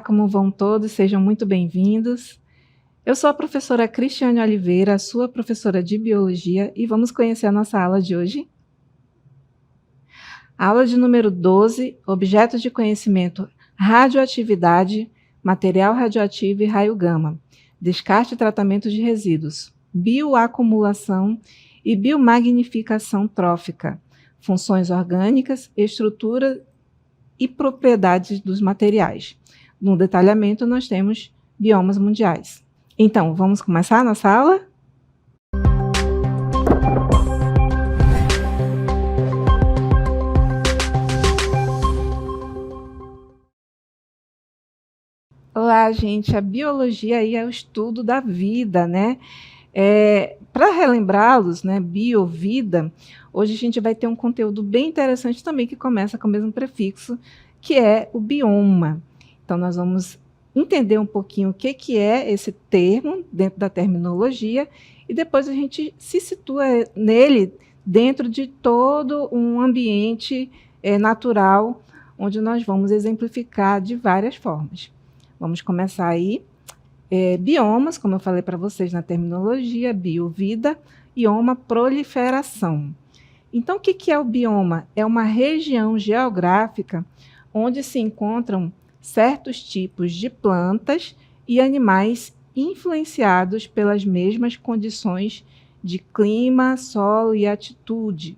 Olá, como vão todos? Sejam muito bem-vindos. Eu sou a professora Cristiane Oliveira, sua professora de Biologia, e vamos conhecer a nossa aula de hoje. Aula de número 12, Objetos de Conhecimento, Radioatividade, Material Radioativo e Raio Gama, Descarte e Tratamento de Resíduos, Bioacumulação e Biomagnificação Trófica, Funções Orgânicas, Estrutura e Propriedades dos Materiais. No detalhamento, nós temos biomas mundiais. Então, vamos começar a nossa aula? Olá, gente. A biologia aí é o estudo da vida, né? Para relembrá-los, né, biovida, hoje a gente vai ter um conteúdo bem interessante também que começa com o mesmo prefixo, que é o bioma. Então, nós vamos entender um pouquinho o que é esse termo dentro da terminologia e depois a gente se situa nele dentro de todo um ambiente natural, onde nós vamos exemplificar de várias formas. Vamos começar aí. Biomas, como eu falei para vocês na terminologia, biovida, bioma, proliferação. Então, o que é o bioma? É uma região geográfica onde se encontram certos tipos de plantas e animais influenciados pelas mesmas condições de clima, solo e altitude.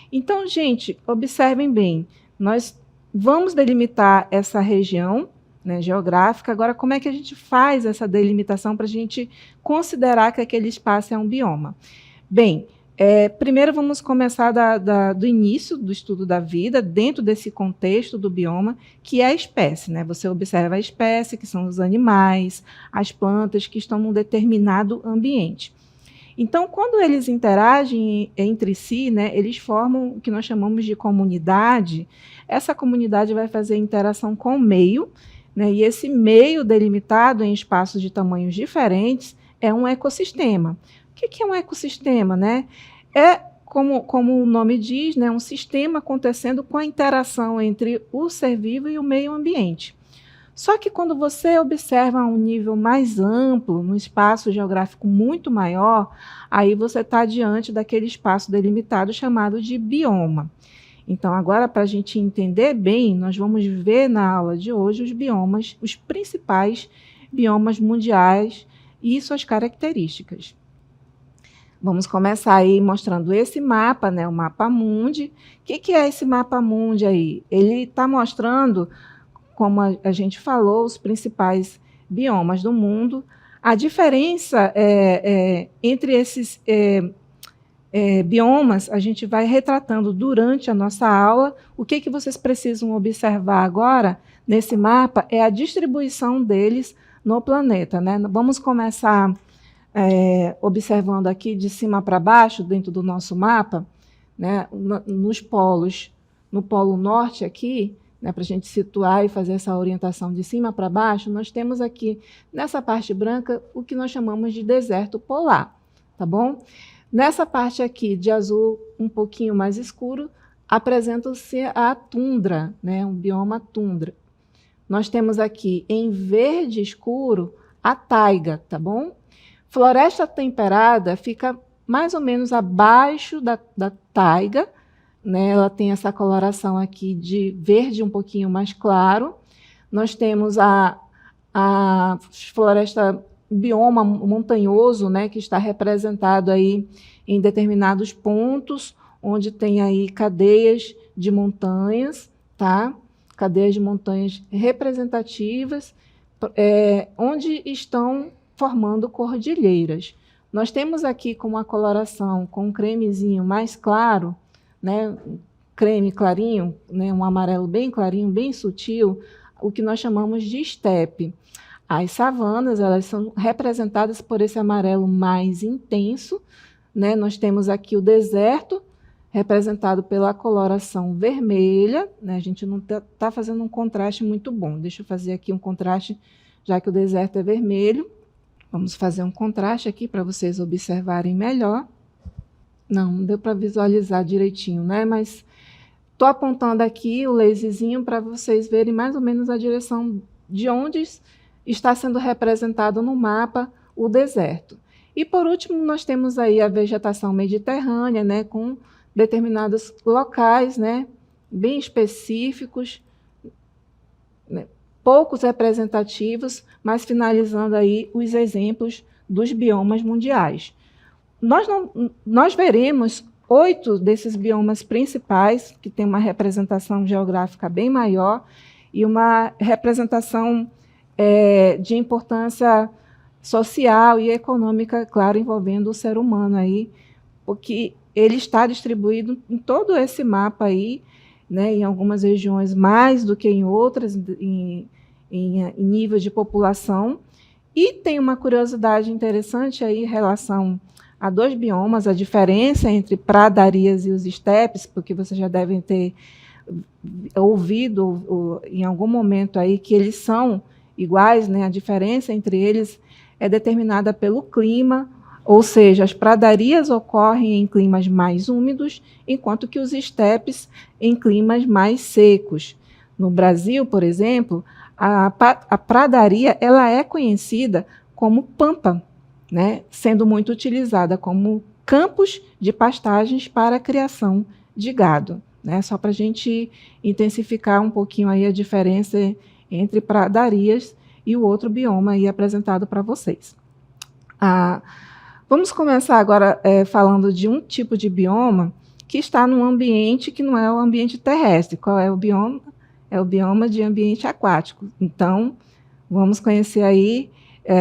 Então, gente, observem bem, nós vamos delimitar essa região, né, geográfica. Agora, como é que a gente faz essa delimitação para a gente considerar que aquele espaço é um bioma? Bem, primeiro vamos começar do início do estudo da vida, dentro desse contexto do bioma, que é a espécie, né? Você observa a espécie, que são os animais, as plantas que estão num determinado ambiente. Então, quando eles interagem entre si, né, eles formam o que nós chamamos de comunidade. Essa comunidade vai fazer interação com o meio, né, e esse meio delimitado em espaços de tamanhos diferentes é um ecossistema. O que é um ecossistema, né? É, como o nome diz, né, um sistema acontecendo com a interação entre o ser vivo e o meio ambiente. Só que quando você observa a um nível mais amplo, num espaço geográfico muito maior, aí você está diante daquele espaço delimitado chamado de bioma. Então, agora, para a gente entender bem, nós vamos ver na aula de hoje os biomas, os principais biomas mundiais e suas características. Vamos começar aí mostrando esse mapa, né, o mapa mundi. O que é esse mapa mundi aí? Ele está mostrando, como a gente falou, os principais biomas do mundo. A diferença entre esses biomas, a gente vai retratando durante a nossa aula. O que vocês precisam observar agora nesse mapa é a distribuição deles no planeta, né? Vamos começar observando aqui de cima para baixo, dentro do nosso mapa, né? Nos polos. No polo norte aqui, né, para a gente situar e fazer essa orientação de cima para baixo, nós temos aqui, nessa parte branca, o que nós chamamos de deserto polar, tá bom? Nessa parte aqui de azul um pouquinho mais escuro, apresenta-se a tundra, né, um bioma tundra. Nós temos aqui em verde escuro a taiga, tá bom? Floresta temperada fica mais ou menos abaixo da taiga, né? Ela tem essa coloração aqui de verde um pouquinho mais claro. Nós temos a floresta bioma montanhoso, né, que está representado aí em determinados pontos, onde tem aí cadeias de montanhas, tá? Cadeias de montanhas representativas, onde estão formando cordilheiras. Nós temos aqui com uma coloração com um cremezinho mais claro, né, creme clarinho, né, um amarelo bem clarinho, bem sutil, o que nós chamamos de estepe. As savanas, elas são representadas por esse amarelo mais intenso, né? Nós temos aqui o deserto, representado pela coloração vermelha, né? A gente não está fazendo um contraste muito bom. Deixa eu fazer aqui um contraste, já que o deserto é vermelho. Vamos fazer um contraste aqui para vocês observarem melhor. Não deu para visualizar direitinho, né? Mas Estou apontando aqui o laserzinho para vocês verem mais ou menos a direção de onde está sendo representado no mapa o deserto. E, por último, nós temos aí a vegetação mediterrânea, né, com determinados locais, né, bem específicos, né, poucos representativos, mas finalizando aí os exemplos dos biomas mundiais. Nós veremos 8 desses biomas principais, que tem uma representação geográfica bem maior e uma representação de importância social e econômica, claro, envolvendo o ser humano aí, porque ele está distribuído em todo esse mapa aí, né, em algumas regiões mais do que em outras, em nível de população. E tem uma curiosidade interessante aí em relação a 2 biomas, a diferença entre pradarias e os estepes, porque vocês já devem ter ouvido em algum momento aí que eles são iguais, né? A diferença entre eles é determinada pelo clima, ou seja, as pradarias ocorrem em climas mais úmidos, enquanto que os estepes em climas mais secos. No Brasil, por exemplo, a pradaria ela é conhecida como pampa, né, sendo muito utilizada como campos de pastagens para a criação de gado, né, só para a gente intensificar um pouquinho aí a diferença entre pradarias e o outro bioma aí apresentado para vocês. Vamos começar agora falando de um tipo de bioma que está num ambiente que não é o ambiente terrestre. Qual é o bioma? É o bioma de ambiente aquático. Então, vamos conhecer aí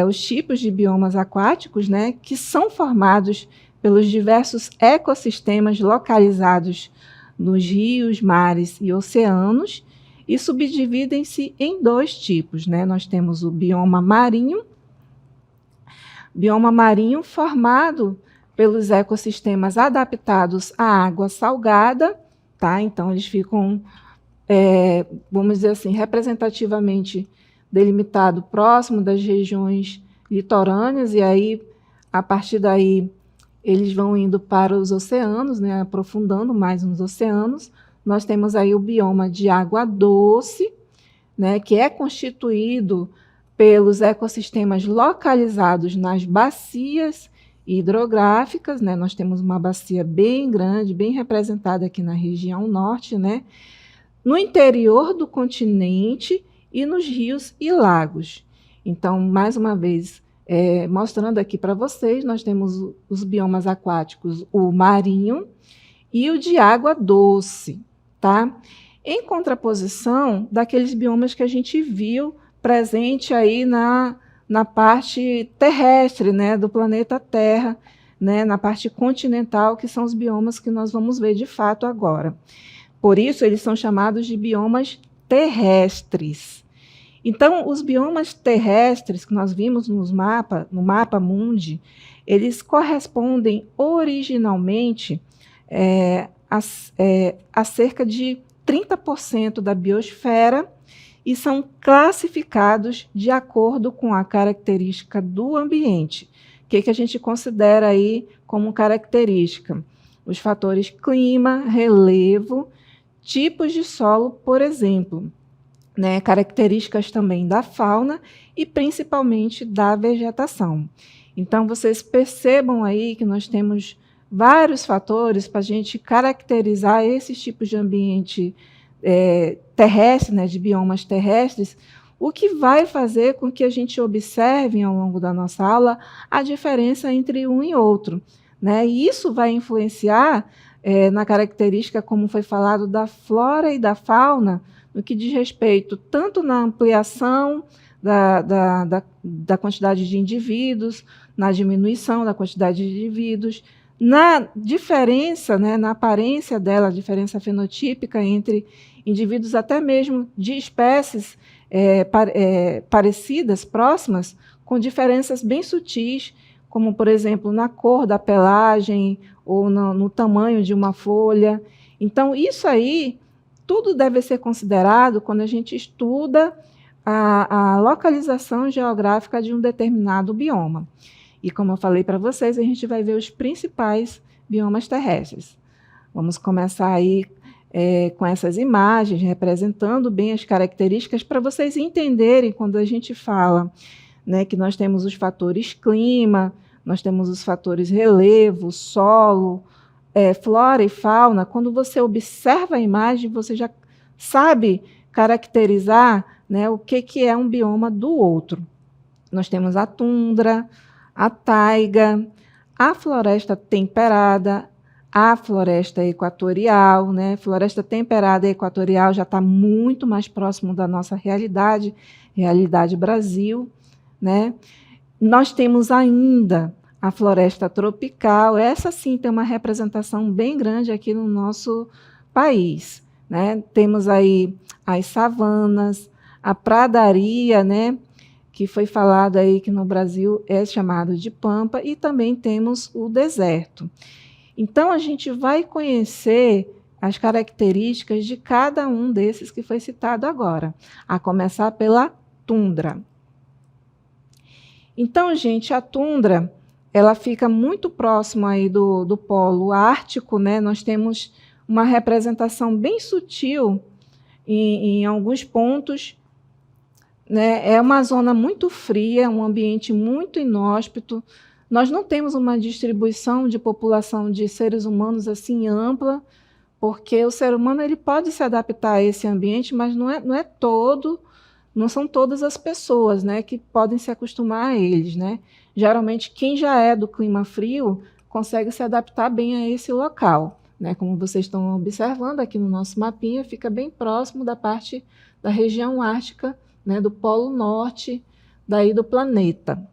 os tipos de biomas aquáticos, né, que são formados pelos diversos ecossistemas localizados nos rios, mares e oceanos, e subdividem-se em 2 tipos, né? Nós temos o bioma marinho formado pelos ecossistemas adaptados à água salgada, tá? Então, eles ficam, vamos dizer assim, representativamente delimitado próximo das regiões litorâneas, e aí, a partir daí, eles vão indo para os oceanos, né, aprofundando mais nos oceanos. Nós temos aí o bioma de água doce, né, que é constituído pelos ecossistemas localizados nas bacias hidrográficas, né? Nós temos uma bacia bem grande, bem representada aqui na região norte, né? No interior do continente e nos rios e lagos. Então, mais uma vez, mostrando aqui para vocês, nós temos os biomas aquáticos, o marinho e o de água doce, tá? Em contraposição daqueles biomas que a gente viu presente aí na parte terrestre, né, do planeta Terra, né, na parte continental, que são os biomas que nós vamos ver de fato agora. Por isso, eles são chamados de biomas terrestres. Então, os biomas terrestres que nós vimos no mapa mundi, eles correspondem originalmente a cerca de 30% da biosfera e são classificados de acordo com a característica do ambiente. O que a gente considera aí como característica? Os fatores clima, relevo, tipos de solo, por exemplo, né? Características também da fauna e principalmente da vegetação. Então, vocês percebam aí que nós temos vários fatores para a gente caracterizar esses tipos de ambiente terrestre, né, de biomas terrestres, o que vai fazer com que a gente observe ao longo da nossa aula a diferença entre um e outro, né? E isso vai influenciar na característica, como foi falado, da flora e da fauna, no que diz respeito tanto na ampliação da quantidade de indivíduos, na diminuição da quantidade de indivíduos, na diferença, né, na aparência dela, a diferença fenotípica entre indivíduos até mesmo de espécies parecidas, próximas, com diferenças bem sutis, como, por exemplo, na cor da pelagem ou no tamanho de uma folha. Então, isso aí, tudo deve ser considerado quando a gente estuda a localização geográfica de um determinado bioma. E, como eu falei para vocês, a gente vai ver os principais biomas terrestres. Vamos começar aí com essas imagens, representando bem as características, para vocês entenderem quando a gente fala, né, que nós temos os fatores clima, nós temos os fatores relevo, solo, flora e fauna. Quando você observa a imagem, você já sabe caracterizar, né, o que é um bioma do outro. Nós temos a tundra, a taiga, a floresta temperada, a floresta equatorial, né? Floresta temperada e equatorial já está muito mais próximo da nossa realidade Brasil, né? Nós temos ainda a floresta tropical, essa sim tem uma representação bem grande aqui no nosso país, né? Temos aí as savanas, a pradaria, né? Que foi falado aí que no Brasil é chamado de pampa, e também temos o deserto. Então, a gente vai conhecer as características de cada um desses que foi citado agora, a começar pela tundra. Então, gente, a tundra, ela fica muito próxima aí do polo ártico, né? Nós temos uma representação bem sutil em alguns pontos, né? É uma zona muito fria, um ambiente muito inóspito. Nós não temos uma distribuição de população de seres humanos assim ampla, porque o ser humano ele pode se adaptar a esse ambiente, mas não são todas as pessoas, né, que podem se acostumar a eles, né? Geralmente, quem já é do clima frio consegue se adaptar bem a esse local, né? Como vocês estão observando aqui no nosso mapinha, fica bem próximo da parte da região ártica, né, do Polo Norte daí do planeta.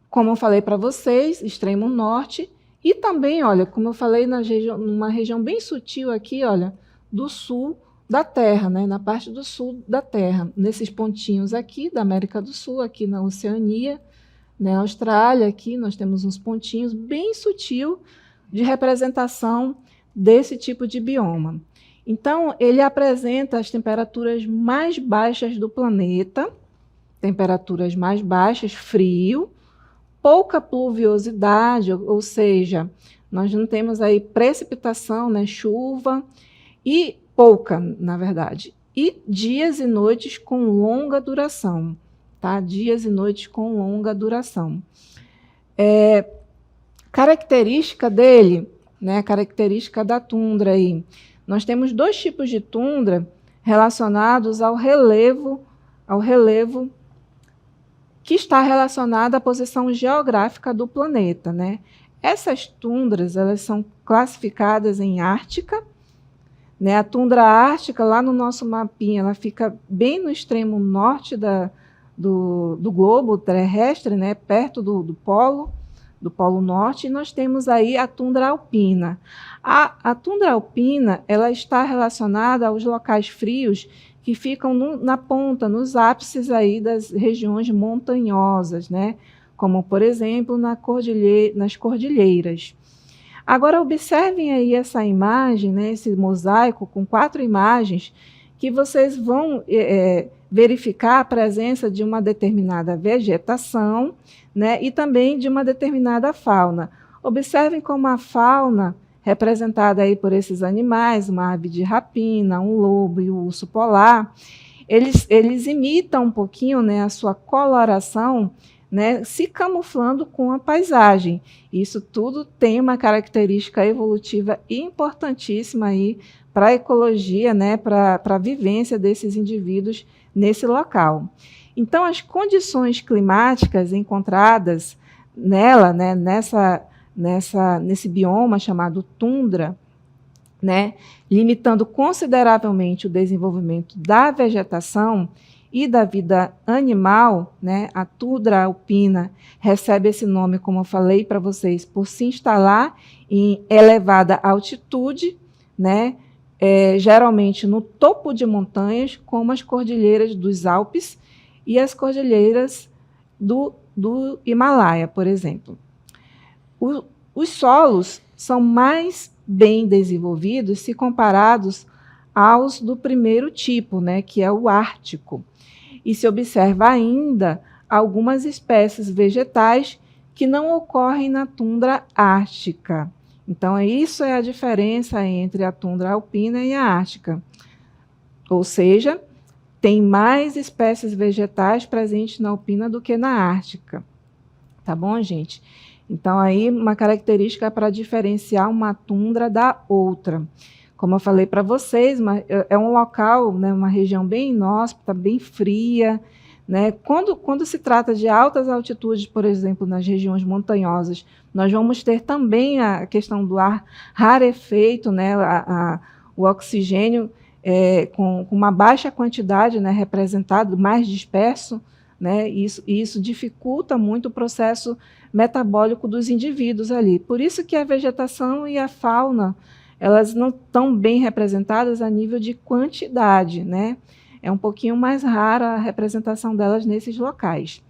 Como eu falei para vocês, extremo norte, e também, olha, como eu falei, numa região bem sutil aqui, olha, do sul da Terra, né, na parte do sul da Terra, nesses pontinhos aqui da América do Sul, aqui na Oceania, né, Austrália, aqui nós temos uns pontinhos bem sutil de representação desse tipo de bioma. Então, ele apresenta as temperaturas mais baixas do planeta, temperaturas mais baixas, frio, pouca pluviosidade, ou seja, nós não temos aí precipitação, né, chuva, e pouca, na verdade, e dias e noites com longa duração, tá? Dias e noites com longa duração. Característica dele, né, característica da tundra aí, nós temos dois tipos de tundra relacionados ao relevo que está relacionado à posição geográfica do planeta, né? Essas tundras, elas são classificadas em ártica, né? A tundra ártica, lá no nosso mapinha, ela fica bem no extremo norte do globo terrestre, né? Perto do polo norte, e nós temos aí a tundra alpina. A tundra alpina, ela está relacionada aos locais frios que ficam na ponta, nos ápices aí das regiões montanhosas, né? Como, por exemplo, nas cordilheiras. Agora, observem aí essa imagem, né? Esse mosaico com 4 imagens, que vocês vão verificar a presença de uma determinada vegetação, né, e também de uma determinada fauna. Observem como a fauna, representada aí por esses animais, uma ave de rapina, um lobo e o urso polar, eles imitam um pouquinho, né, a sua coloração, né, se camuflando com a paisagem. Isso tudo tem uma característica evolutiva importantíssima aí para a ecologia, né, para a vivência desses indivíduos nesse local. Então, as condições climáticas encontradas nela, né, nesse bioma chamado tundra, né, limitando consideravelmente o desenvolvimento da vegetação e da vida animal, né, a tundra alpina recebe esse nome, como eu falei para vocês, por se instalar em elevada altitude, né, geralmente no topo de montanhas, como as cordilheiras dos Alpes e as cordilheiras do Himalaia, por exemplo. Os solos são mais bem desenvolvidos se comparados aos do primeiro tipo, né, que é o ártico. E se observa ainda algumas espécies vegetais que não ocorrem na tundra ártica. Então, isso é a diferença entre a tundra alpina e a ártica. Ou seja, tem mais espécies vegetais presentes na alpina do que na ártica. Tá bom, gente? Então, aí, uma característica para diferenciar uma tundra da outra. Como eu falei para vocês, é um local, né, uma região bem inóspita, bem fria, né? Quando se trata de altas altitudes, por exemplo, nas regiões montanhosas, nós vamos ter também a questão do ar rarefeito, né? O oxigênio com uma baixa quantidade, né, representado, mais disperso, né? Isso dificulta muito o processo metabólico dos indivíduos ali. Por isso que a vegetação e a fauna, elas não estão bem representadas a nível de quantidade, né? É um pouquinho mais rara a representação delas nesses locais.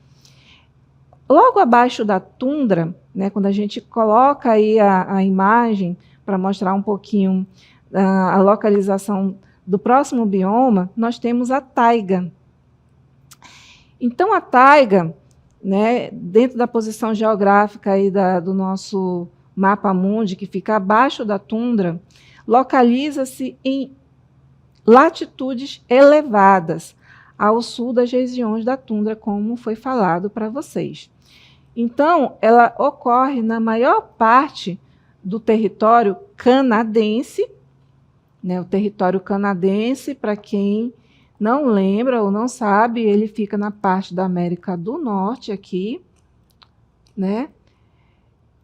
Logo abaixo da tundra, né, quando a gente coloca aí a imagem para mostrar um pouquinho a localização do próximo bioma, nós temos a taiga. Então, a taiga, né, dentro da posição geográfica aí do nosso mapa mundi, que fica abaixo da tundra, localiza-se em latitudes elevadas, ao sul das regiões da tundra, como foi falado para vocês. Então, ela ocorre na maior parte do território canadense, né? O território canadense, para quem não lembra ou não sabe, ele fica na parte da América do Norte aqui, né?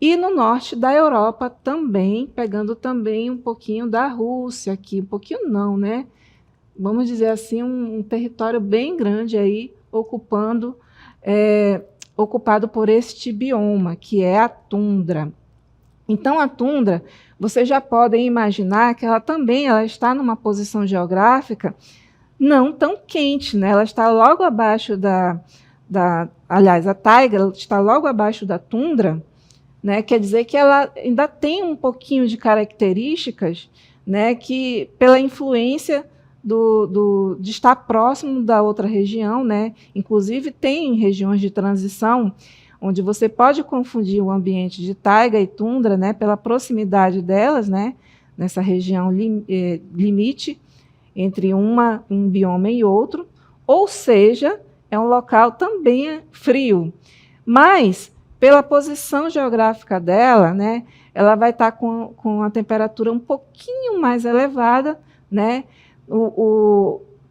E no norte da Europa também, pegando também um pouquinho da Rússia aqui, um pouquinho não, né? Vamos dizer assim, um território bem grande aí, ocupado por este bioma, que é a tundra. Então, a tundra, vocês já podem imaginar que ela está numa posição geográfica não tão quente, né? Ela está logo abaixo aliás, a taiga está logo abaixo da tundra, né? Quer dizer que ela ainda tem um pouquinho de características, né, que pela influência de estar próximo da outra região, né? Inclusive tem regiões de transição onde você pode confundir o ambiente de taiga e tundra, né, pela proximidade delas, né, nessa região limite entre um bioma e outro, ou seja, é um local também frio, mas pela posição geográfica dela, né, ela vai estar com a temperatura um pouquinho mais elevada, né,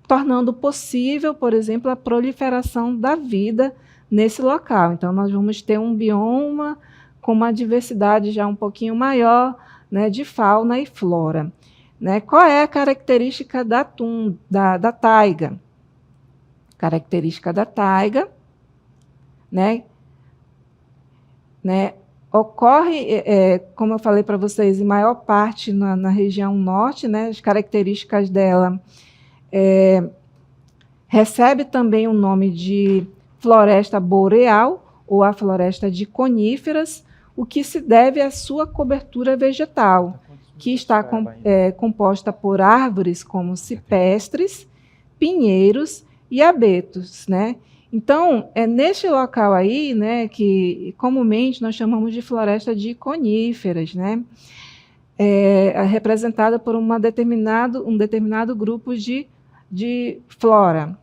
tornando possível, por exemplo, a proliferação da vida nesse local. Então, nós vamos ter um bioma com uma diversidade já um pouquinho maior, né, de fauna e flora. Né? Qual é a característica da taiga? Característica da taiga, né, ocorre, como eu falei para vocês, em maior parte na região norte, né, as características dela recebe também o nome de floresta boreal ou a floresta de coníferas, o que se deve à sua cobertura vegetal, que está composta por árvores como cipestres, pinheiros e abetos, né? Então, é neste local aí, né, que comumente nós chamamos de floresta de coníferas, né? Representada por um determinado grupo de flora.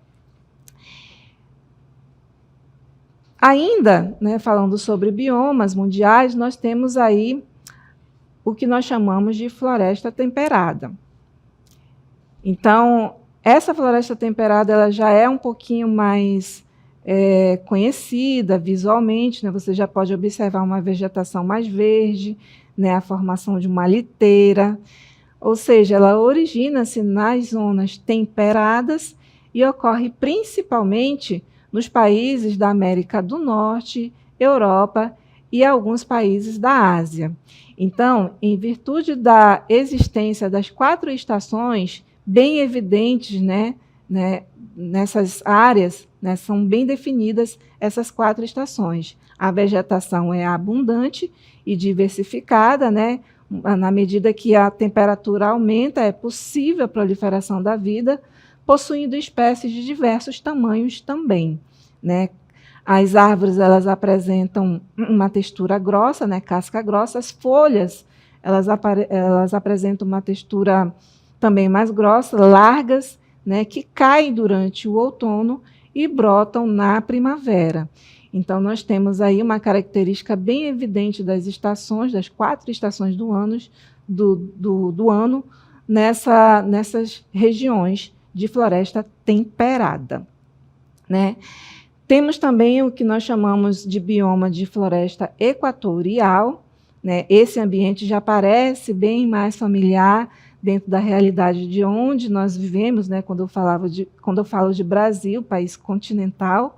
Ainda, né, falando sobre biomas mundiais, nós temos aí o que nós chamamos de floresta temperada. Então, essa floresta temperada ela já é um pouquinho mais conhecida visualmente, né? Você já pode observar uma vegetação mais verde, né? A formação de uma liteira, ou seja, ela origina-se nas zonas temperadas e ocorre principalmente nos países da América do Norte, Europa e alguns países da Ásia. Então, em virtude da existência das 4 estações bem evidentes, né, nessas áreas, né, são bem definidas essas 4 estações. A vegetação é abundante e diversificada, né, na medida que a temperatura aumenta, é possível a proliferação da vida, possuindo espécies de diversos tamanhos também, né? As árvores elas apresentam uma textura grossa, né, casca grossa, as folhas elas apresentam uma textura também mais grossa, largas, né, que caem durante o outono e brotam na primavera. Então, nós temos aí uma característica bem evidente das estações, das 4 estações do ano, nessas regiões de floresta temperada, né? Temos também o que nós chamamos de bioma de floresta equatorial, né? Esse ambiente já parece bem mais familiar dentro da realidade de onde nós vivemos, né? Quando eu falo de Brasil, país continental,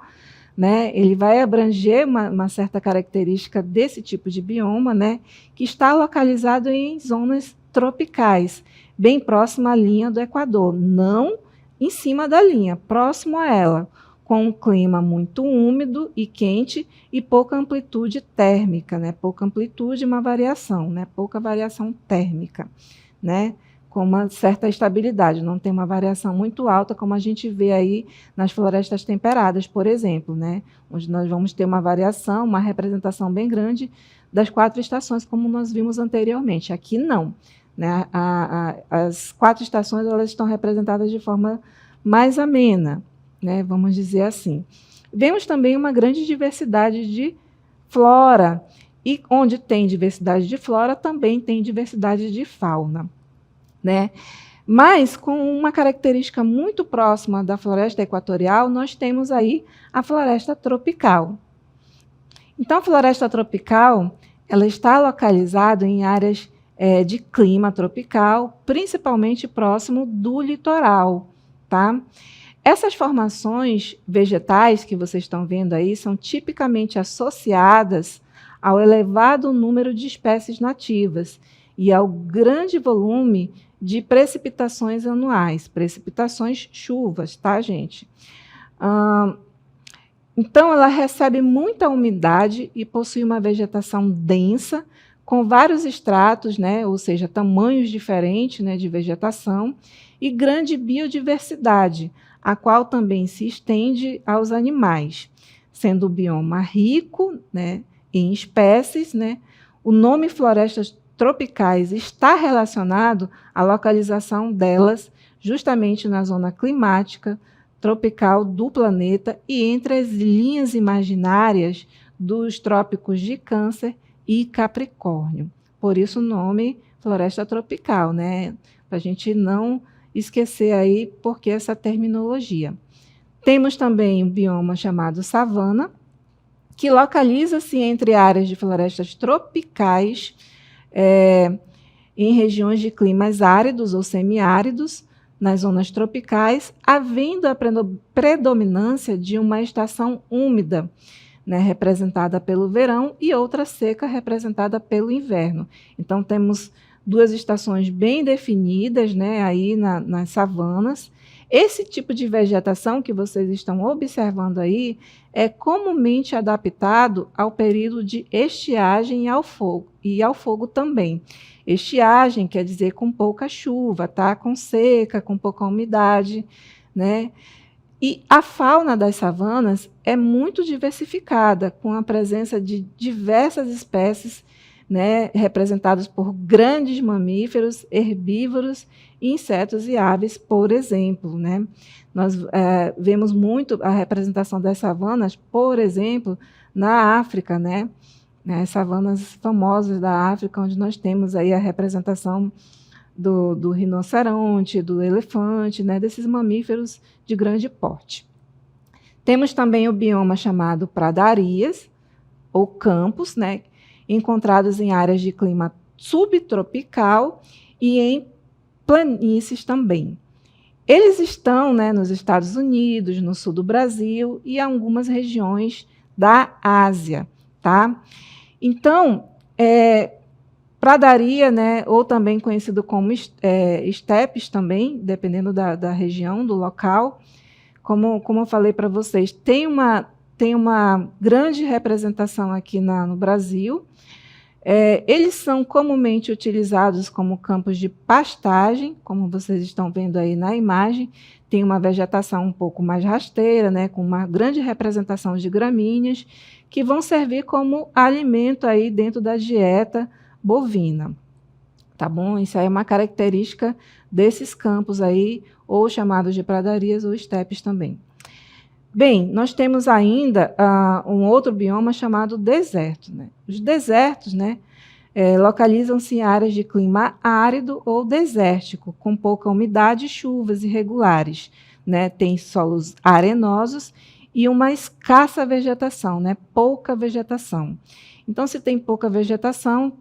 né? Ele vai abranger uma certa característica desse tipo de bioma, né? Que está localizado em zonas tropicais, bem próximo à linha do Equador, não em cima da linha, próximo a ela, com um clima muito úmido e quente e pouca amplitude térmica, né? Pouca amplitude e uma variação, né? Pouca variação térmica, né? Com uma certa estabilidade, não tem uma variação muito alta, como a gente vê aí nas florestas temperadas, por exemplo, né? Onde nós vamos ter uma variação, uma representação bem grande das 4 estações, como nós vimos anteriormente. Aqui não, né? As 4 estações elas estão representadas de forma mais amena, né? Vamos dizer assim. Vemos também uma grande diversidade de flora, e onde tem diversidade de flora, também tem diversidade de fauna, né? Mas, com uma característica muito próxima da floresta equatorial, nós temos aí a floresta tropical. Então, a floresta tropical ela está localizada em áreas de clima tropical, principalmente próximo do litoral, tá? Essas formações vegetais que vocês estão vendo aí são tipicamente associadas ao elevado número de espécies nativas e ao grande volume de precipitações anuais, precipitações chuvas, tá, gente? Então, ela recebe muita umidade e possui uma vegetação densa, com vários estratos, né, ou seja, tamanhos diferentes, né, de vegetação, e grande biodiversidade, a qual também se estende aos animais, sendo o bioma rico, né, em espécies, né. O nome florestas tropicais está relacionado à localização delas justamente na zona climática tropical do planeta e entre as linhas imaginárias dos trópicos de Câncer e Capricórnio. Por isso o nome floresta tropical, né? Para a gente não esquecer aí porque essa terminologia. Temos também um bioma chamado savana, que localiza-se entre áreas de florestas tropicais, em regiões de climas áridos ou semiáridos, nas zonas tropicais, havendo a predominância de uma estação úmida, né, representada pelo verão, e outra seca, representada pelo inverno. Então, temos 2 estações bem definidas, né, aí nas savanas. Esse tipo de vegetação que vocês estão observando aí é comumente adaptado ao período de estiagem e ao fogo também. Estiagem quer dizer com pouca chuva, tá? Com seca, com pouca umidade, né? E a fauna das savanas é muito diversificada, com a presença de diversas espécies, né, representadas por grandes mamíferos, herbívoros, insetos e aves, por exemplo, né? Nós vemos muito a representação das savanas, por exemplo, na África, né? As savanas famosas da África, onde nós temos aí a representação do rinoceronte, do elefante, né? Desses mamíferos de grande porte. Temos também o bioma chamado pradarias, ou campos, né? Encontrados em áreas de clima subtropical e em planícies também. Eles estão, né, nos Estados Unidos, no sul do Brasil e algumas regiões da Ásia, tá? Então, pradaria, né, ou também conhecido como estepes também, dependendo da região, do local, como eu falei para vocês, tem uma grande representação aqui no Brasil. Eles são comumente utilizados como campos de pastagem, como vocês estão vendo aí na imagem. Tem uma vegetação um pouco mais rasteira, né, com uma grande representação de gramíneas, que vão servir como alimento aí dentro da dieta bovina. tá bom? Isso aí é uma característica desses campos aí, ou chamados de pradarias ou estepes também. Bem, nós temos ainda um outro bioma chamado deserto, né? Os desertos, né, localizam-se em áreas de clima árido ou desértico, com pouca umidade e chuvas irregulares, né? Tem solos arenosos e uma escassa vegetação, né? Pouca vegetação. Então, se tem pouca vegetação,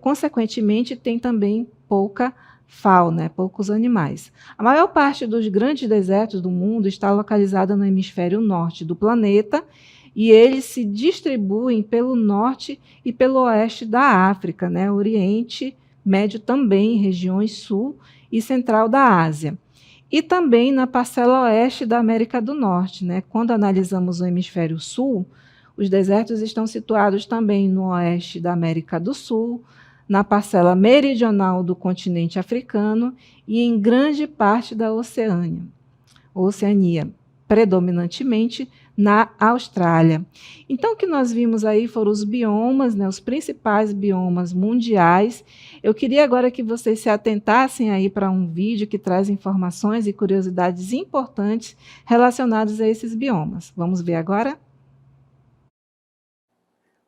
consequentemente, tem também pouca fauna, poucos animais. A maior parte dos grandes desertos do mundo está localizada no hemisfério norte do planeta e eles se distribuem pelo norte e pelo oeste da África, né? Oriente Médio também, regiões sul e central da Ásia. E também na parcela oeste da América do Norte, né? Quando analisamos o hemisfério sul, os desertos estão situados também no oeste da América do Sul, na parcela meridional do continente africano e em grande parte da Oceania, predominantemente na Austrália. Então, o que nós vimos aí foram os biomas, né, os principais biomas mundiais. Eu queria agora que vocês se atentassem aí para um vídeo que traz informações e curiosidades importantes relacionadas a esses biomas. Vamos ver agora?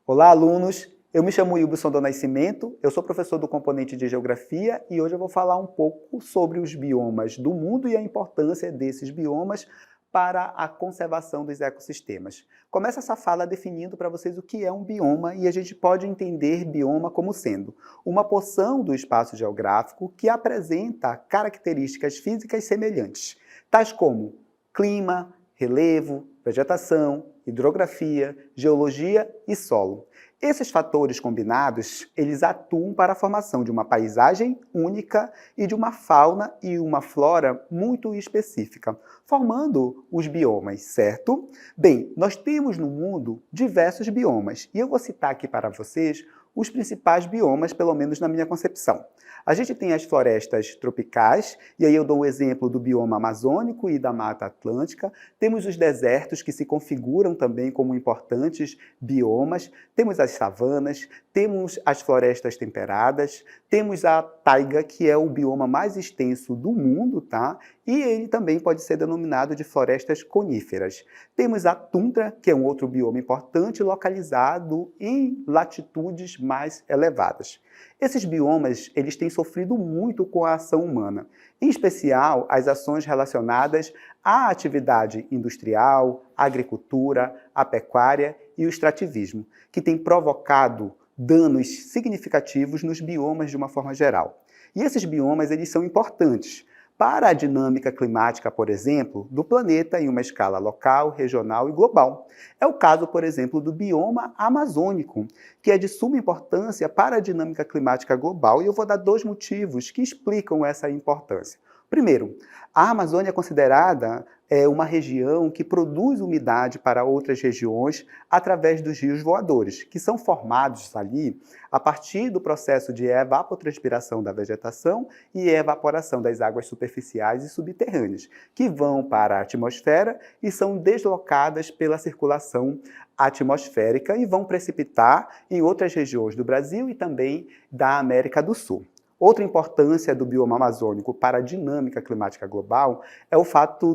Olá, alunos! Eu me chamo Wilson do Nascimento, eu sou professor do componente de Geografia e hoje eu vou falar um pouco sobre os biomas do mundo e a importância desses biomas para a conservação dos ecossistemas. Começo essa fala definindo para vocês o que é um bioma e a gente pode entender bioma como sendo uma porção do espaço geográfico que apresenta características físicas semelhantes, tais como clima, relevo, vegetação, hidrografia, geologia e solo. Esses fatores combinados, eles atuam para a formação de uma paisagem única e de uma fauna e uma flora muito específica, formando os biomas, certo? Bem, nós temos no mundo diversos biomas e eu vou citar aqui para vocês os principais biomas, pelo menos na minha concepção. A gente tem as florestas tropicais, e aí eu dou um exemplo do bioma amazônico e da Mata Atlântica. Temos os desertos, que se configuram também como importantes biomas. Temos as savanas, temos as florestas temperadas, temos a taiga, que é o bioma mais extenso do mundo, tá? E ele também pode ser denominado de florestas coníferas. Temos a tundra, que é um outro bioma importante, localizado em latitudes mais elevadas. Esses biomas, eles têm sofrido muito com a ação humana, em especial as ações relacionadas à atividade industrial, à agricultura, à pecuária e o extrativismo, que tem provocado danos significativos nos biomas de uma forma geral. E esses biomas, eles são importantes para a dinâmica climática, por exemplo, do planeta em uma escala local, regional e global. É o caso, por exemplo, do bioma amazônico, que é de suma importância para a dinâmica climática global, e eu vou dar dois motivos que explicam essa importância. Primeiro, a Amazônia é considerada uma região que produz umidade para outras regiões através dos rios voadores, que são formados ali a partir do processo de evapotranspiração da vegetação e evaporação das águas superficiais e subterrâneas, que vão para a atmosfera e são deslocadas pela circulação atmosférica e vão precipitar em outras regiões do Brasil e também da América do Sul. Outra importância do bioma amazônico para a dinâmica climática global é o fato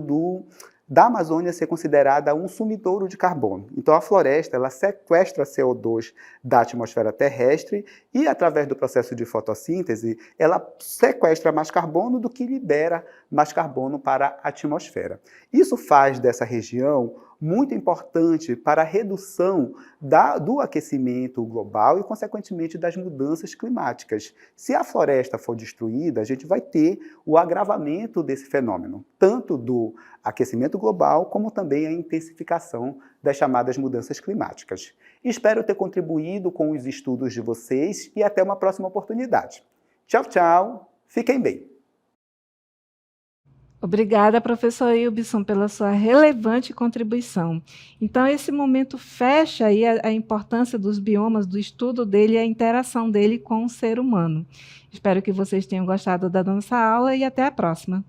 da Amazônia ser considerada um sumidouro de carbono. Então a floresta ela sequestra CO2 da atmosfera terrestre e através do processo de fotossíntese ela sequestra mais carbono do que libera mais carbono para a atmosfera. Isso faz dessa região muito importante para a redução do aquecimento global e, consequentemente, das mudanças climáticas. Se a floresta for destruída, a gente vai ter o agravamento desse fenômeno, tanto do aquecimento global, como também a intensificação das chamadas mudanças climáticas. Espero ter contribuído com os estudos de vocês e até uma próxima oportunidade. Tchau, tchau. Fiquem bem. Obrigada, professor Wilson, pela sua relevante contribuição. Então, esse momento fecha aí a importância dos biomas, do estudo dele e a interação dele com o ser humano. Espero que vocês tenham gostado da nossa aula e até a próxima.